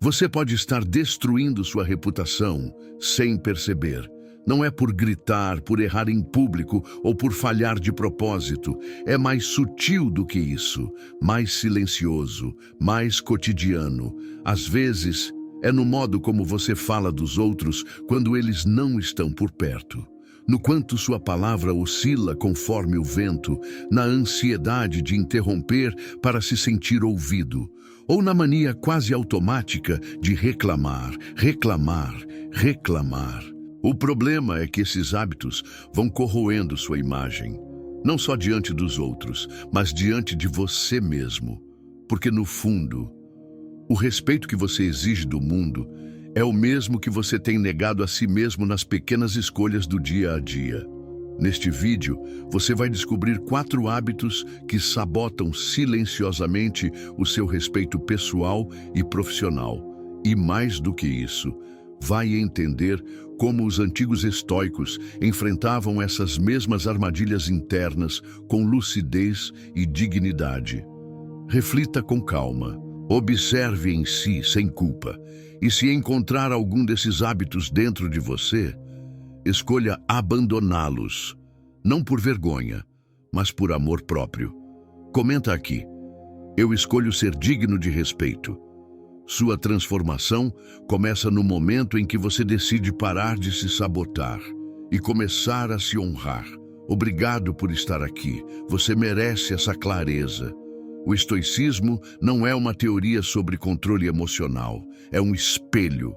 Você pode estar destruindo sua reputação sem perceber. Não é por gritar, por errar em público ou por falhar de propósito. É mais sutil do que isso, mais silencioso, mais cotidiano. Às vezes, é no modo como você fala dos outros quando eles não estão por perto. No quanto sua palavra oscila conforme o vento, na ansiedade de interromper para se sentir ouvido, ou na mania quase automática de reclamar, reclamar, reclamar. O problema é que esses hábitos vão corroendo sua imagem, não só diante dos outros, mas diante de você mesmo. Porque no fundo, o respeito que você exige do mundo é o mesmo que você tem negado a si mesmo nas pequenas escolhas do dia a dia. Neste vídeo, você vai descobrir 4 hábitos que sabotam silenciosamente o seu respeito pessoal e profissional. E mais do que isso, vai entender como os antigos estoicos enfrentavam essas mesmas armadilhas internas com lucidez e dignidade. Reflita com calma, observe em si sem culpa, e se encontrar algum desses hábitos dentro de você, escolha abandoná-los, não por vergonha, mas por amor próprio. Comenta aqui: eu escolho ser digno de respeito. Sua transformação começa no momento em que você decide parar de se sabotar e começar a se honrar. Obrigado por estar aqui. Você merece essa clareza. O estoicismo não é uma teoria sobre controle emocional. É um espelho,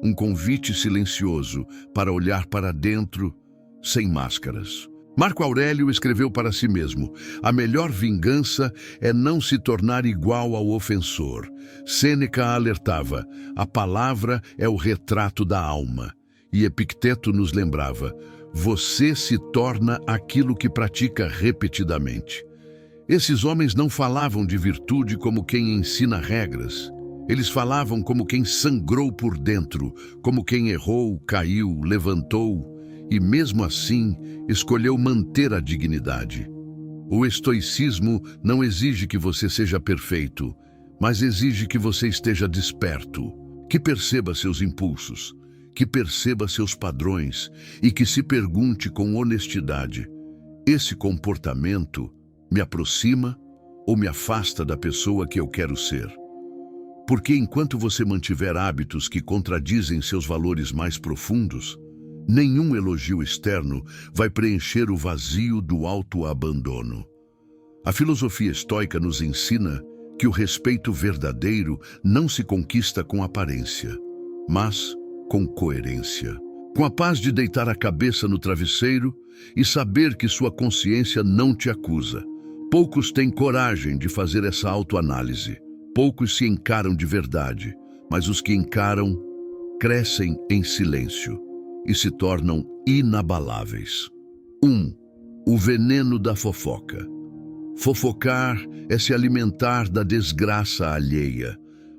um convite silencioso para olhar para dentro sem máscaras. Marco Aurélio escreveu para si mesmo: a melhor vingança é não se tornar igual ao ofensor. Sêneca alertava: a palavra é o retrato da alma. E Epicteto nos lembrava: você se torna aquilo que pratica repetidamente. Esses homens não falavam de virtude como quem ensina regras. Eles falavam como quem sangrou por dentro, como quem errou, caiu, levantou e, mesmo assim, escolheu manter a dignidade. O estoicismo não exige que você seja perfeito, mas exige que você esteja desperto, que perceba seus impulsos, que perceba seus padrões e que se pergunte com honestidade: esse comportamento me aproxima ou me afasta da pessoa que eu quero ser? Porque enquanto você mantiver hábitos que contradizem seus valores mais profundos, nenhum elogio externo vai preencher o vazio do autoabandono. A filosofia estoica nos ensina que o respeito verdadeiro não se conquista com aparência, mas com coerência. Com a paz de deitar a cabeça no travesseiro e saber que sua consciência não te acusa. Poucos têm coragem de fazer essa autoanálise. Poucos se encaram de verdade, mas os que encaram crescem em silêncio e se tornam inabaláveis. 1. O veneno da fofoca. Fofocar é se alimentar da desgraça alheia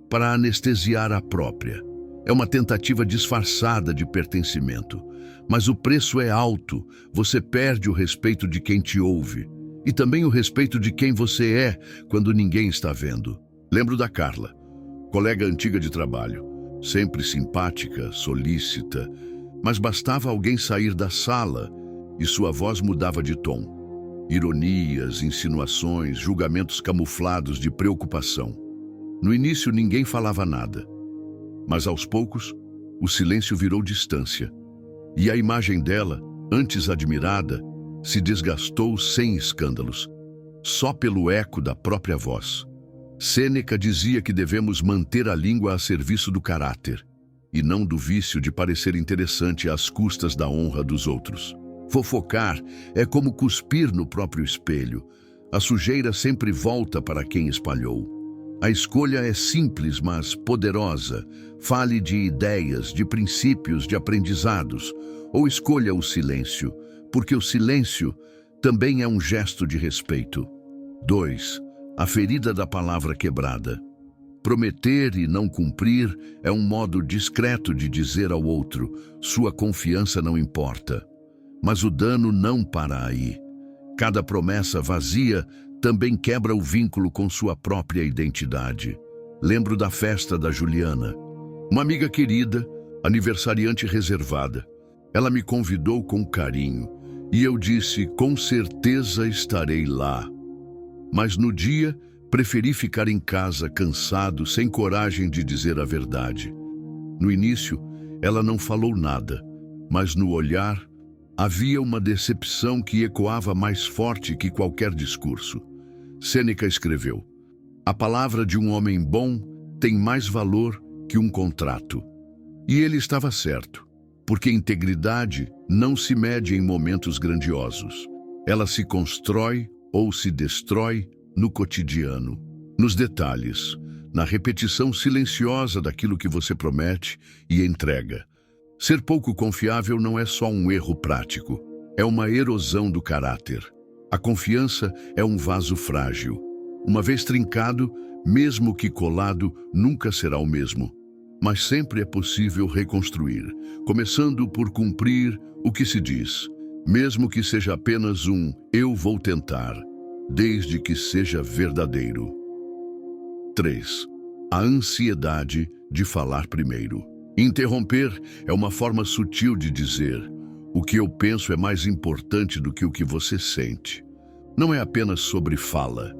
para anestesiar a própria. É uma tentativa disfarçada de pertencimento, mas o preço é alto. Você perde o respeito de quem te ouve e também o respeito de quem você é quando ninguém está vendo. Lembro da Carla, colega antiga de trabalho, sempre simpática, solícita, mas bastava alguém sair da sala e sua voz mudava de tom. Ironias, insinuações, julgamentos camuflados de preocupação. No início ninguém falava nada, mas aos poucos o silêncio virou distância. E a imagem dela, antes admirada, se desgastou sem escândalos, só pelo eco da própria voz. Sêneca dizia que devemos manter a língua a serviço do caráter, e não do vício de parecer interessante às custas da honra dos outros. Fofocar é como cuspir no próprio espelho. A sujeira sempre volta para quem espalhou. A escolha é simples, mas poderosa. Fale de ideias, de princípios, de aprendizados, ou escolha o silêncio, porque o silêncio também é um gesto de respeito. 2. A ferida da palavra quebrada. Prometer e não cumprir é um modo discreto de dizer ao outro: sua confiança não importa. Mas o dano não para aí. Cada promessa vazia também quebra o vínculo com sua própria identidade. Lembro da festa da Juliana. Uma amiga querida, aniversariante reservada. Ela me convidou com carinho e eu disse, com certeza estarei lá. Mas no dia, preferi ficar em casa cansado, sem coragem de dizer a verdade. No início, ela não falou nada, mas no olhar havia uma decepção que ecoava mais forte que qualquer discurso. Sêneca escreveu: "A palavra de um homem bom tem mais valor que um contrato." E ele estava certo, porque integridade não se mede em momentos grandiosos. Ela se constrói ou se destrói no cotidiano, nos detalhes, na repetição silenciosa daquilo que você promete e entrega. Ser pouco confiável não é só um erro prático, é uma erosão do caráter. A confiança é um vaso frágil. Uma vez trincado, mesmo que colado, nunca será o mesmo. Mas sempre é possível reconstruir, começando por cumprir o que se diz, mesmo que seja apenas um "eu vou tentar", desde que seja verdadeiro. 3. A ansiedade de falar primeiro. Interromper é uma forma sutil de dizer: "O que eu penso é mais importante do que o que você sente." Não é apenas sobre fala,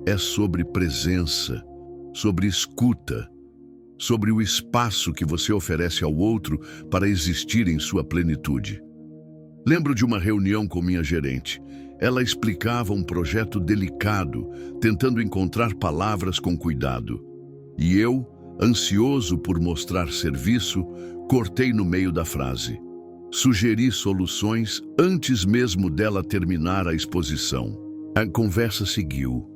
é sobre presença, sobre escuta, sobre o espaço que você oferece ao outro para existir em sua plenitude. Lembro de uma reunião com minha gerente. Ela explicava um projeto delicado, tentando encontrar palavras com cuidado. E eu, ansioso por mostrar serviço, cortei no meio da frase. Sugeri soluções antes mesmo dela terminar a exposição. A conversa seguiu,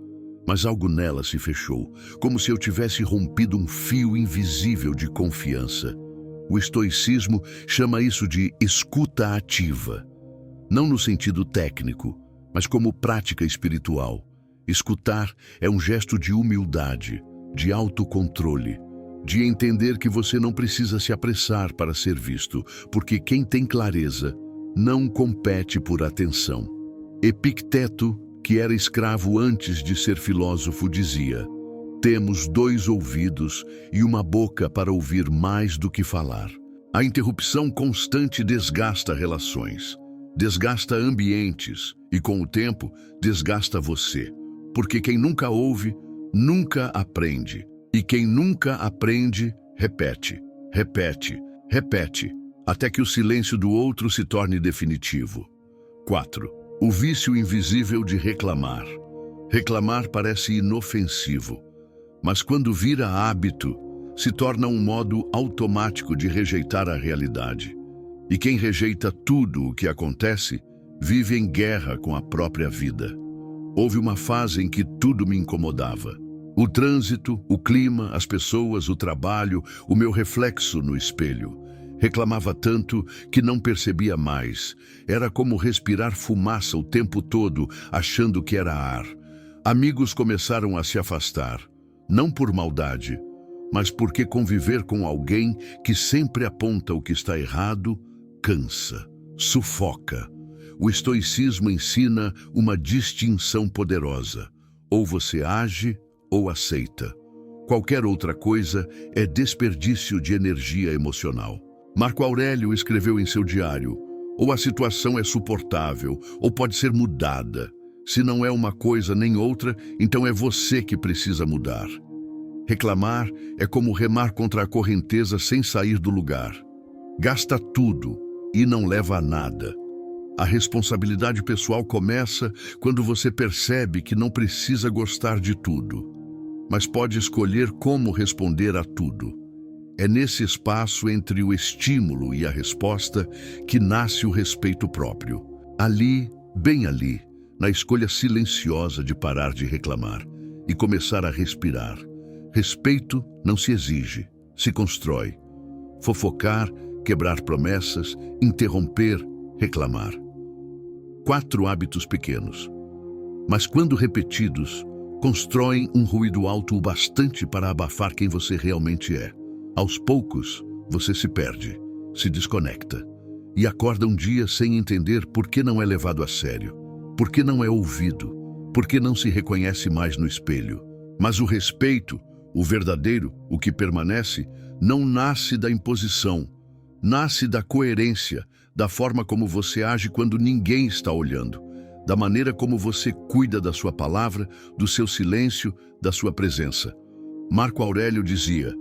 mas algo nela se fechou, como se eu tivesse rompido um fio invisível de confiança. O estoicismo chama isso de escuta ativa. Não no sentido técnico, mas como prática espiritual. Escutar é um gesto de humildade, de autocontrole, de entender que você não precisa se apressar para ser visto, porque quem tem clareza não compete por atenção. Epicteto, que era escravo antes de ser filósofo, dizia: "Temos 2 ouvidos e uma boca para ouvir mais do que falar." A interrupção constante desgasta relações, desgasta ambientes e, com o tempo, desgasta você. Porque quem nunca ouve, nunca aprende. E quem nunca aprende, repete, repete, repete, até que o silêncio do outro se torne definitivo. 4. O vício invisível de reclamar. Reclamar parece inofensivo, mas quando vira hábito, se torna um modo automático de rejeitar a realidade. E quem rejeita tudo o que acontece, vive em guerra com a própria vida. Houve uma fase em que tudo me incomodava. O trânsito, o clima, as pessoas, o trabalho, o meu reflexo no espelho. Reclamava tanto que não percebia mais. Era como respirar fumaça o tempo todo, achando que era ar. Amigos começaram a se afastar, não por maldade, mas porque conviver com alguém que sempre aponta o que está errado cansa, sufoca. O estoicismo ensina uma distinção poderosa. Ou você age ou aceita. Qualquer outra coisa é desperdício de energia emocional. Marco Aurélio escreveu em seu diário: ou a situação é suportável, ou pode ser mudada. Se não é uma coisa nem outra, então é você que precisa mudar. Reclamar é como remar contra a correnteza sem sair do lugar. Gasta tudo e não leva a nada. A responsabilidade pessoal começa quando você percebe que não precisa gostar de tudo, mas pode escolher como responder a tudo. É nesse espaço entre o estímulo e a resposta que nasce o respeito próprio. Ali, bem ali, na escolha silenciosa de parar de reclamar e começar a respirar. Respeito não se exige, se constrói. Fofocar, quebrar promessas, interromper, reclamar. 4 hábitos pequenos, mas quando repetidos, constroem um ruído alto o bastante para abafar quem você realmente é. Aos poucos, você se perde, se desconecta e acorda um dia sem entender por que não é levado a sério, por que não é ouvido, por que não se reconhece mais no espelho. Mas o respeito, o verdadeiro, o que permanece, não nasce da imposição, nasce da coerência, da forma como você age quando ninguém está olhando, da maneira como você cuida da sua palavra, do seu silêncio, da sua presença. Marco Aurélio dizia: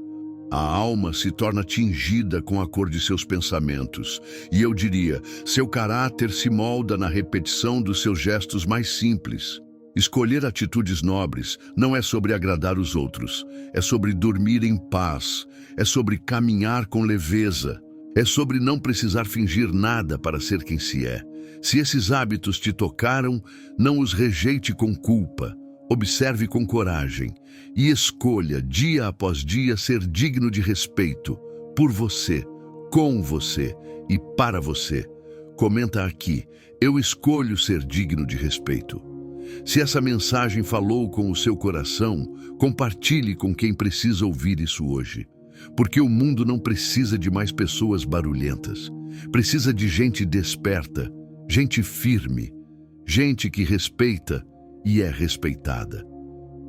a alma se torna tingida com a cor de seus pensamentos. E eu diria, seu caráter se molda na repetição dos seus gestos mais simples. Escolher atitudes nobres não é sobre agradar os outros, é sobre dormir em paz, é sobre caminhar com leveza, é sobre não precisar fingir nada para ser quem se é. Se esses hábitos te tocaram, não os rejeite com culpa. Observe com coragem e escolha, dia após dia, ser digno de respeito por você, com você e para você. Comenta aqui: eu escolho ser digno de respeito. Se essa mensagem falou com o seu coração, compartilhe com quem precisa ouvir isso hoje. Porque o mundo não precisa de mais pessoas barulhentas. Precisa de gente desperta, gente firme, gente que respeita e é respeitada.